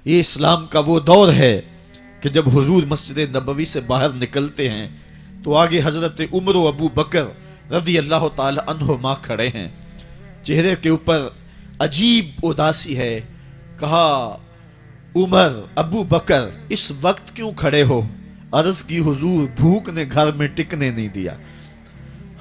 یہ اسلام کا وہ دور ہے کہ جب حضور مسجد نبوی سے باہر نکلتے ہیں تو آگے حضرت عمر و ابو بکر رضی اللہ تعالی عنہما کھڑے ہیں. چہرے کے اوپر عجیب اداسی ہے. کہا عمر ابو بکر اس وقت کیوں کھڑے ہو؟ عرض کی حضور بھوک نے گھر میں ٹکنے نہیں دیا.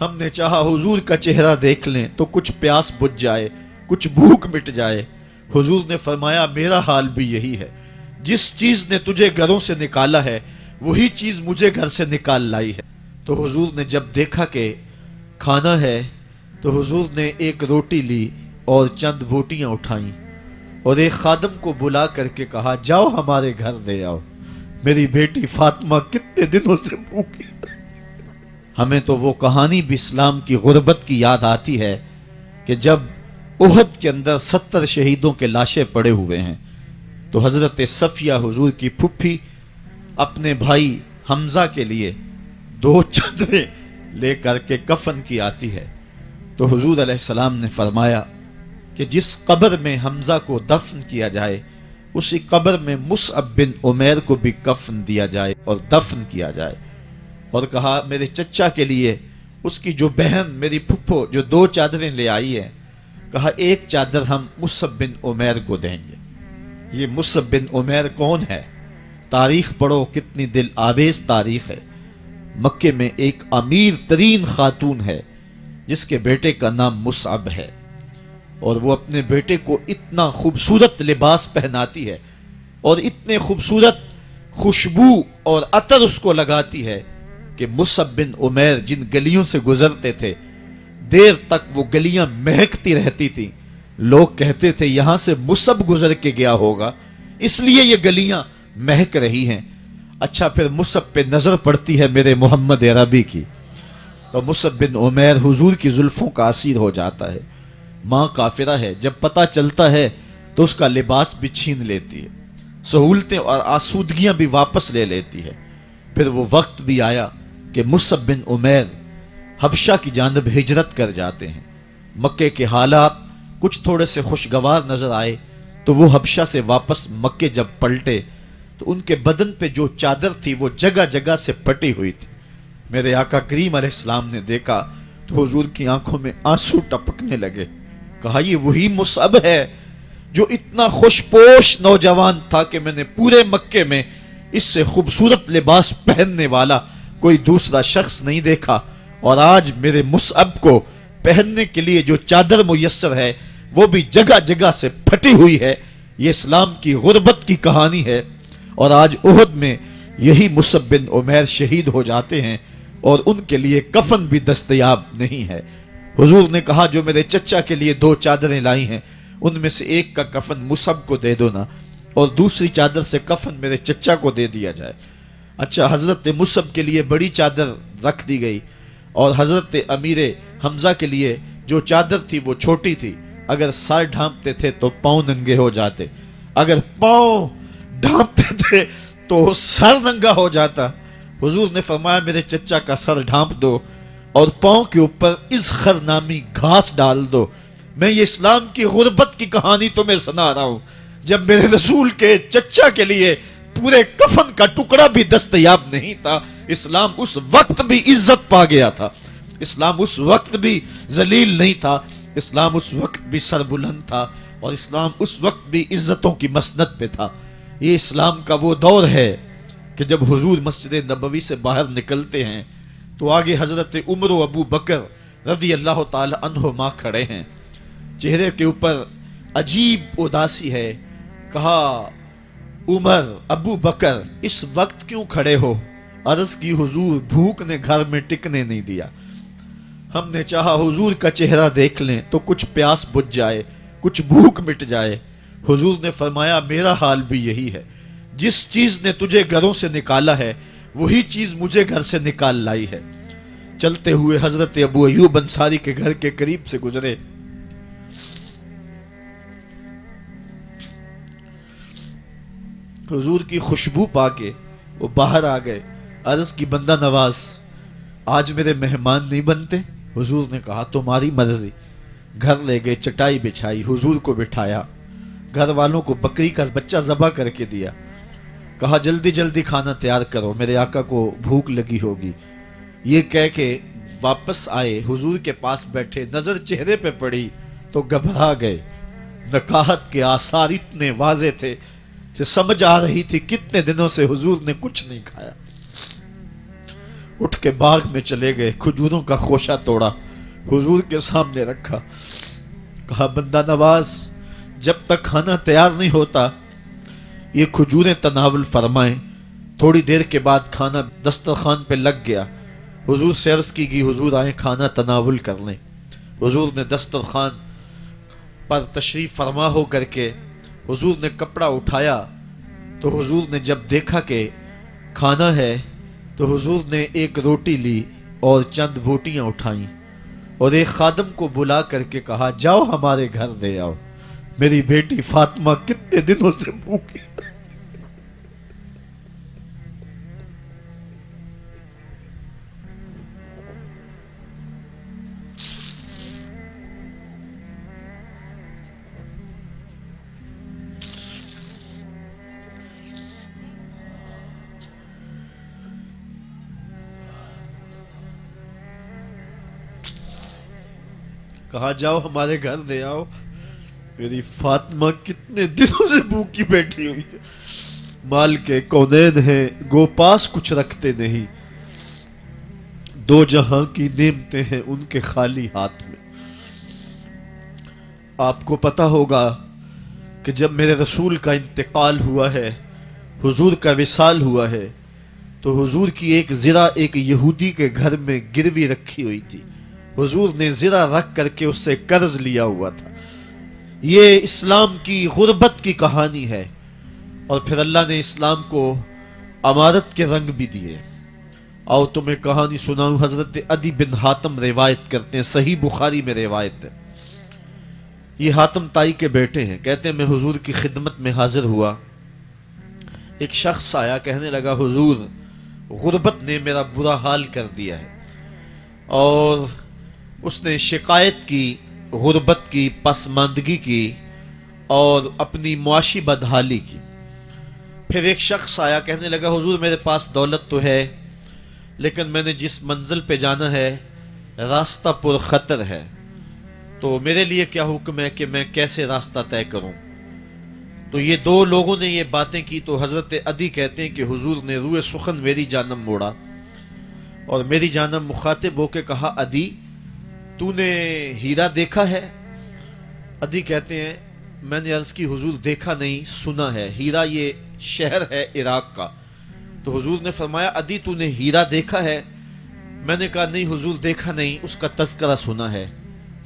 ہم نے چاہا حضور کا چہرہ دیکھ لیں تو کچھ پیاس بجھ جائے، کچھ بھوک مٹ جائے. حضور نے فرمایا میرا حال بھی یہی ہے. جس چیز نے تجھے گھروں سے نکالا ہے وہی چیز مجھے گھر سے نکال لائی ہے. تو حضور نے جب دیکھا کہ کھانا ہے تو حضور نے ایک روٹی لی اور چند بوٹیاں اٹھائیں اور ایک خادم کو بلا کر کے کہا جاؤ ہمارے گھر دے آؤ، میری بیٹی فاطمہ کتنے دنوں سے بھوکی. ہمیں تو وہ کہانی بھی اسلام کی غربت کی یاد آتی ہے کہ جب احد کے اندر 70 شہیدوں کے لاشیں پڑے ہوئے ہیں تو حضرت صفیہ حضور کی پھپھی اپنے بھائی حمزہ کے لیے 2 چادریں لے کر کے کفن کی آتی ہے. تو حضور علیہ السلام نے فرمایا کہ جس قبر میں حمزہ کو دفن کیا جائے اسی قبر میں مصعب بن عمیر کو بھی کفن دیا جائے اور دفن کیا جائے. اور کہا میرے چچا کے لیے اس کی جو بہن میری پھپھو جو 2 چادریں لے آئی ہیں، کہا ایک چادر ہم مصعب بن عمیر کو دیں گے. یہ مصعب بن عمیر کون ہے؟ تاریخ پڑھو، کتنی دل آویز تاریخ ہے. مکے میں ایک امیر ترین خاتون ہے جس کے بیٹے کا نام مصعب ہے، اور وہ اپنے بیٹے کو اتنا خوبصورت لباس پہناتی ہے اور اتنے خوبصورت خوشبو اور عطر اس کو لگاتی ہے کہ مصعب بن عمیر جن گلیوں سے گزرتے تھے دیر تک وہ گلیاں مہکتی رہتی تھیں. لوگ کہتے تھے یہاں سے مصعب گزر کے گیا ہوگا اس لیے یہ گلیاں مہک رہی ہیں. اچھا پھر مصعب پہ نظر پڑتی ہے میرے محمد عربی کی تو مصعب بن عمیر حضور کی زلفوں کا اسیر ہو جاتا ہے. ماں کافرہ ہے، جب پتہ چلتا ہے تو اس کا لباس بھی چھین لیتی ہے، سہولتیں اور آسودگیاں بھی واپس لے لیتی ہے. پھر وہ وقت بھی آیا کہ مصعب بن عمیر حبشہ کی جانب ہجرت کر جاتے ہیں. مکے کے حالات کچھ تھوڑے سے خوشگوار نظر آئے تو وہ حبشہ سے واپس مکے جب پلٹے تو ان کے بدن پہ جو چادر تھی وہ جگہ جگہ سے پٹی ہوئی تھی. میرے آقا کریم علیہ السلام نے دیکھا تو حضور کی آنکھوں میں آنسو ٹپکنے لگے. کہا یہ وہی مصعب ہے جو اتنا خوش پوش نوجوان تھا کہ میں نے پورے مکے میں اس سے خوبصورت لباس پہننے والا کوئی دوسرا شخص نہیں دیکھا، اور آج میرے مصعب کو پہننے کے لیے جو چادر میسر ہے وہ بھی جگہ جگہ سے پھٹی ہوئی ہے. یہ اسلام کی غربت کی کہانی ہے. اور آج احد میں یہی مصعب بن عمیر شہید ہو جاتے ہیں اور ان کے لیے کفن بھی دستیاب نہیں ہے. حضور نے کہا جو میرے چچا کے لیے 2 چادریں لائی ہیں ان میں سے ایک کا کفن مصعب کو دے دو نا، اور دوسری چادر سے کفن میرے چچا کو دے دیا جائے. اچھا حضرت مصعب کے لیے بڑی چادر رکھ دی گئی اور حضرت امیر حمزہ کے لیے جو چادر تھی وہ چھوٹی تھی. اگر سر ڈھانپتے تھے تو پاؤں ننگے ہو جاتے، اگر پاؤں ڈھانپتے تھے تو سر ننگا ہو جاتا. حضور نے فرمایا میرے چچا کا سر ڈھانپ دو اور پاؤں کے اوپر اذخر نامی گھاس ڈال دو. میں یہ اسلام کی غربت کی کہانی تمہیں سنا رہا ہوں. جب میرے رسول کے چچا کے لیے پورے کفن کا ٹکڑا بھی دستیاب نہیں تھا، اسلام اس وقت بھی عزت پا گیا تھا. اسلام اس وقت بھی ذلیل نہیں تھا. اسلام اس وقت بھی سربلند تھا، اور اسلام اس وقت بھی عزتوں کی مسند پہ تھا. یہ اسلام کا وہ دور ہے کہ جب حضور مسجد نبوی سے باہر نکلتے ہیں تو آگے حضرت عمر و ابو بکر رضی اللہ تعالی عنہما کھڑے ہیں. چہرے کے اوپر عجیب اداسی ہے. کہا عمر ابو بکر اس وقت کیوں کھڑے ہو؟ عرض کی حضور بھوک نے گھر میں ٹکنے نہیں دیا. ہم نے چاہا حضور کا چہرہ دیکھ لیں تو کچھ پیاس بجھ جائے، کچھ بھوک مٹ جائے. حضور نے فرمایا میرا حال بھی یہی ہے. جس چیز نے تجھے گھروں سے نکالا ہے وہی چیز مجھے گھر سے نکال لائی ہے. چلتے ہوئے حضرت ابو ایوب انصاری کے گھر کے قریب سے گزرے. حضور کی خوشبو پا کے وہ باہر آ گئے. عرض کی بندہ نواز آج میرے مہمان نہیں بنتے؟ حضور نے کہا تمہاری مرضی. گھر لے گئے، چٹائی بچھائی، حضور کو بٹھایا. گھر والوں کو بکری کا بچہ ذبح کر کے دیا، کہا جلدی جلدی کھانا تیار کرو، میرے آقا کو بھوک لگی ہوگی۔ یہ کہہ کے واپس آئے، حضور کے پاس بیٹھے، نظر چہرے پہ پڑی تو گھبرا گئے۔ نکاحت کے آثار اتنے واضح تھے کہ سمجھ آ رہی تھی کتنے دنوں سے حضور نے کچھ نہیں کھایا۔ اٹھ کے باغ میں چلے گئے، کھجوروں کا خوشہ توڑا، حضور کے سامنے رکھا، کہا بندہ نواز جب تک کھانا تیار نہیں ہوتا یہ کھجوریں تناول فرمائیں۔ تھوڑی دیر کے بعد کھانا دسترخوان پہ لگ گیا، حضور سے عرض کی گئی حضور آئیں کھانا تناول کر لیں۔ حضور نے دسترخوان پر تشریف فرما ہو کر کے حضور نے کپڑا اٹھایا تو حضور نے جب دیکھا کہ کھانا ہے تو حضور نے ایک روٹی لی اور چند بوٹیاں اٹھائیں اور ایک خادم کو بلا کر کے کہا جاؤ ہمارے گھر دے آؤ، میری بیٹی فاطمہ کتنے دنوں سے بھوکی۔ کہا جاؤ ہمارے گھر دے آؤ، میری فاطمہ کتنے دنوں سے بھوکی بیٹھی ہوئی ہے۔ مال کے کونین ہیں گو پاس کچھ رکھتے نہیں، دو جہاں کی نعمتیں ہیں ان کے خالی ہاتھ میں۔ آپ کو پتا ہوگا کہ جب میرے رسول کا انتقال ہوا ہے، حضور کا وصال ہوا ہے، تو حضور کی ایک زرہ ایک یہودی کے گھر میں گروی رکھی ہوئی تھی، حضور نے زرہ رکھ کر کے اس سے قرض لیا ہوا تھا۔ یہ اسلام کی غربت کی کہانی ہے، اور پھر اللہ نے اسلام کو امارت کے رنگ بھی دیے۔ آؤ تمہیں کہانی سناؤں، حضرت عدی بن حاتم روایت کرتے ہیں، صحیح بخاری میں روایت ہے۔ یہ حاتم تائی کے بیٹے ہیں، کہتے ہیں میں حضور کی خدمت میں حاضر ہوا، ایک شخص آیا کہنے لگا حضور غربت نے میرا برا حال کر دیا ہے، اور اس نے شکایت کی غربت کی، پسماندگی کی اور اپنی معاشی بدحالی کی۔ پھر ایک شخص آیا کہنے لگا حضور میرے پاس دولت تو ہے لیکن میں نے جس منزل پہ جانا ہے راستہ پر خطر ہے، تو میرے لیے کیا حکم ہے کہ میں کیسے راستہ طے کروں؟ تو یہ دو لوگوں نے یہ باتیں کی تو حضرت عدی کہتے ہیں کہ حضور نے روئے سخن میری جانب موڑا اور میری جانب مخاطب ہو کے کہا عدی تو نے ہیرا دیکھا ہے؟ عدی کہتے ہیں میں نے عرض کی حضور دیکھا نہیں، سنا ہے، ہیرا یہ شہر ہے عراق کا۔ تو حضور نے فرمایا عدی تو نے ہیرا دیکھا ہے؟ میں نے کہا نہیں حضور دیکھا نہیں، اس کا تذکرہ سنا ہے۔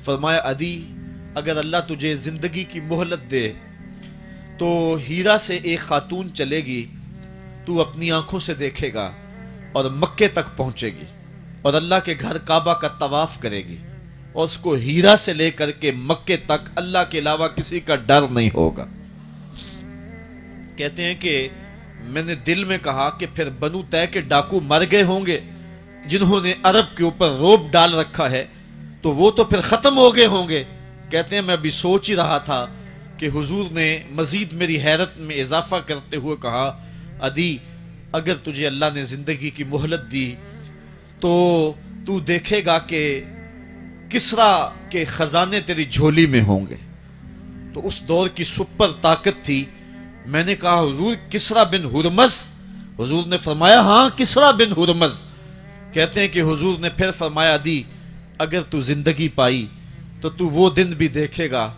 فرمایا عدی اگر اللہ تجھے زندگی کی مہلت دے تو ہیرا سے ایک خاتون چلے گی، تو اپنی آنکھوں سے دیکھے گا اور مکے تک پہنچے گی اور اللہ کے گھر کعبہ کا طواف کرے گی، اور اس کو ہیرا سے لے کر کے مکے تک اللہ کے علاوہ کسی کا ڈر نہیں ہوگا۔ کہتے ہیں کہ میں نے دل میں کہا کہ پھر بنو طے کے ڈاکو مر گئے ہوں گے جنہوں نے عرب کے اوپر روب ڈال رکھا ہے، تو وہ تو پھر ختم ہو گئے ہوں گے۔ کہتے ہیں میں ابھی سوچ ہی رہا تھا کہ حضور نے مزید میری حیرت میں اضافہ کرتے ہوئے کہا عدی اگر تجھے اللہ نے زندگی کی مہلت دی تو تو دیکھے گا کہ کسرا کے خزانے تیری جھولی میں ہوں گے۔ تو اس دور کی سپر طاقت تھی۔ میں نے کہا حضور کسرا بن ہرمز؟ حضور نے فرمایا ہاں کسرا بن ہرمز۔ کہتے ہیں کہ حضور نے پھر فرمایا عدی اگر تو زندگی پائی تو تو وہ دن بھی دیکھے گا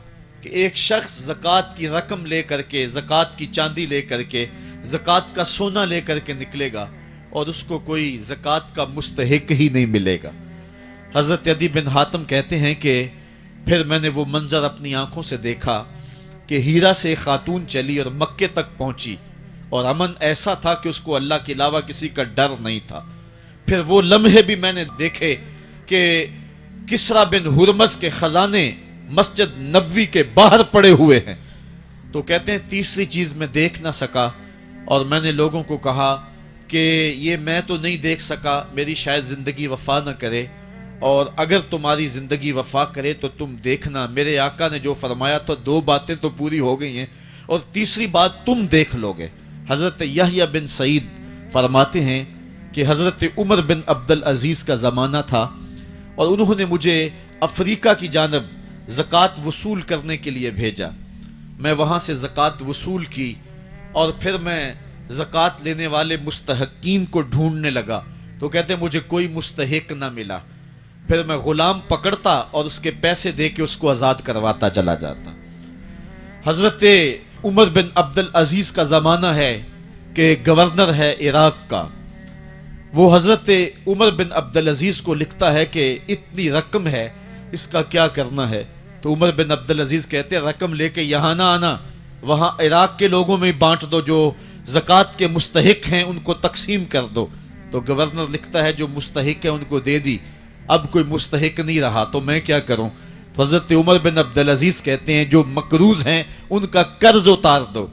کہ ایک شخص زکوٰۃ کی رقم لے کر کے، زکوٰۃ کی چاندی لے کر کے، زکوٰۃ کا سونا لے کر کے نکلے گا اور اس کو کوئی زکوٰۃ کا مستحق ہی نہیں ملے گا۔ حضرت عدی بن حاتم کہتے ہیں کہ پھر میں نے وہ منظر اپنی آنکھوں سے دیکھا کہ ہیرا سے خاتون چلی اور مکے تک پہنچی اور امن ایسا تھا کہ اس کو اللہ کے علاوہ کسی کا ڈر نہیں تھا۔ پھر وہ لمحے بھی میں نے دیکھے کہ کسرا بن ہرمز کے خزانے مسجد نبوی کے باہر پڑے ہوئے ہیں۔ تو کہتے ہیں تیسری چیز میں دیکھ نہ سکا اور میں نے لوگوں کو کہا کہ یہ میں تو نہیں دیکھ سکا، میری شاید زندگی وفا نہ کرے، اور اگر تمہاری زندگی وفا کرے تو تم دیکھنا، میرے آقا نے جو فرمایا تھا دو باتیں تو پوری ہو گئی ہیں، اور تیسری بات تم دیکھ لوگے۔ حضرت یحییٰ بن سعید فرماتے ہیں کہ حضرت عمر بن عبد العزیز کا زمانہ تھا اور انہوں نے مجھے افریقہ کی جانب زکوٰۃ وصول کرنے کے لیے بھیجا۔ میں وہاں سے زکوٰۃ وصول کی اور پھر میں زکوٰۃ لینے والے مستحقین کو ڈھونڈنے لگا، تو کہتے ہیں مجھے کوئی مستحق نہ ملا۔ پھر میں غلام پکڑتا اور اس کے پیسے دے کے اس کو آزاد کرواتا چلا جاتا۔ حضرت عمر بن عبد العزیز کا زمانہ ہے کہ گورنر ہے عراق کا، وہ حضرت عمر بن عبد العزیز کو لکھتا ہے کہ اتنی رقم ہے، اس کا کیا کرنا ہے؟ تو عمر بن عبد العزیز کہتے ہیں رقم لے کے یہاں نہ آنا، وہاں عراق کے لوگوں میں بانٹ دو، جو زکوٰۃ کے مستحق ہیں ان کو تقسیم کر دو۔ تو گورنر لکھتا ہے جو مستحق ہے ان کو دے دی، اب کوئی مستحق نہیں رہا تو میں کیا کروں؟ تو حضرت عمر بن عبد العزیز کہتے ہیں جو مقروض ہیں ان کا قرض اتار دو۔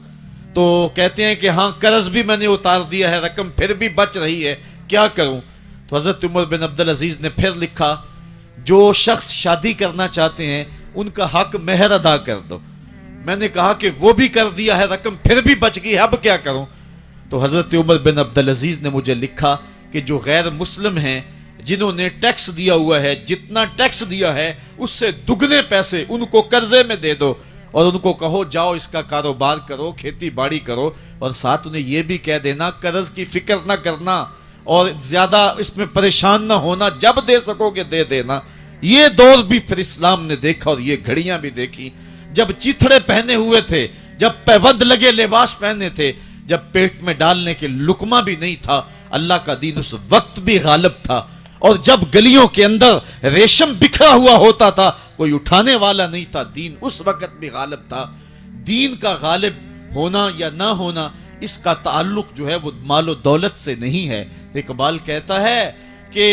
تو کہتے ہیں کہ ہاں قرض بھی میں نے اتار دیا ہے، رقم پھر بھی بچ رہی ہے، کیا کروں؟ تو حضرت عمر بن عبد العزیز نے پھر لکھا جو شخص شادی کرنا چاہتے ہیں ان کا حق مہر ادا کر دو۔ میں نے کہا کہ وہ بھی کر دیا ہے، رقم پھر بھی بچ گئی ہے، اب کیا کروں؟ تو حضرت عمر بن عبد العزیز نے مجھے لکھا کہ جو غیر مسلم ہیں جنہوں نے ٹیکس دیا ہوا ہے، جتنا ٹیکس دیا ہے اس سے دگنے پیسے ان کو قرضے میں دے دو اور ان کو کہو جاؤ اس کا کاروبار کرو، کھیتی باڑی کرو، اور ساتھ انہیں یہ بھی کہہ دینا قرض کی فکر نہ کرنا اور زیادہ اس میں پریشان نہ ہونا، جب دے سکو گے دے دینا۔ یہ دور بھی پھر اسلام نے دیکھا اور یہ گھڑیاں بھی دیکھی جب چیتھڑے پہنے ہوئے تھے، جب پیود لگے لباس پہنے تھے، جب پیٹ میں ڈالنے کے لقمہ بھی نہیں تھا، اللہ کا دین اس وقت بھی غالب تھا، اور جب گلیوں کے اندر ریشم بکھرا ہوا ہوتا تھا کوئی اٹھانے والا نہیں تھا، دین اس وقت بھی غالب تھا۔ دین کا غالب ہونا یا نہ ہونا اس کا تعلق جو ہے وہ مال و دولت سے نہیں ہے۔ اقبال کہتا ہے کہ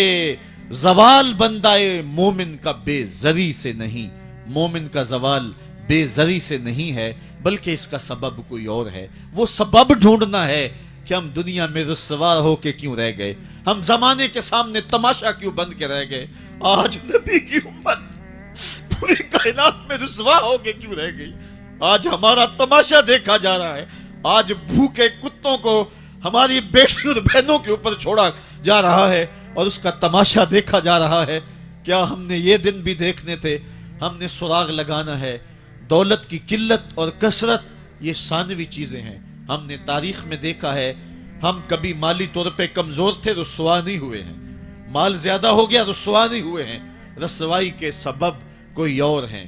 زوال بندہ مومن کا بے زری سے نہیں، مومن کا زوال بے زری سے نہیں ہے بلکہ اس کا سبب کوئی اور ہے۔ وہ سبب ڈھونڈنا ہے کہ ہم دنیا میں رسوا ہو کے کیوں رہ گئے، ہم زمانے کے سامنے تماشا کیوں بن کے رہ گئے، آج نبی کی امت پوری کائنات میں رسوا ہو کے کیوں رہ گئی، آج ہمارا تماشا دیکھا جا رہا ہے، آج بھوکے کتوں کو ہماری بیٹیوں اور بہنوں کے اوپر چھوڑا جا رہا ہے اور اس کا تماشا دیکھا جا رہا ہے۔ کیا ہم نے یہ دن بھی دیکھنے تھے؟ ہم نے سراغ لگانا ہے۔ دولت کی قلت اور کثرت یہ ثانوی چیزیں ہیں، ہم نے تاریخ میں دیکھا ہے ہم کبھی مالی طور پہ کمزور تھے، رسوا نہیں ہوئے ہیں، مال زیادہ ہو گیا رسوا نہیں ہوئے ہیں، رسوائی کے سبب کوئی اور ہیں۔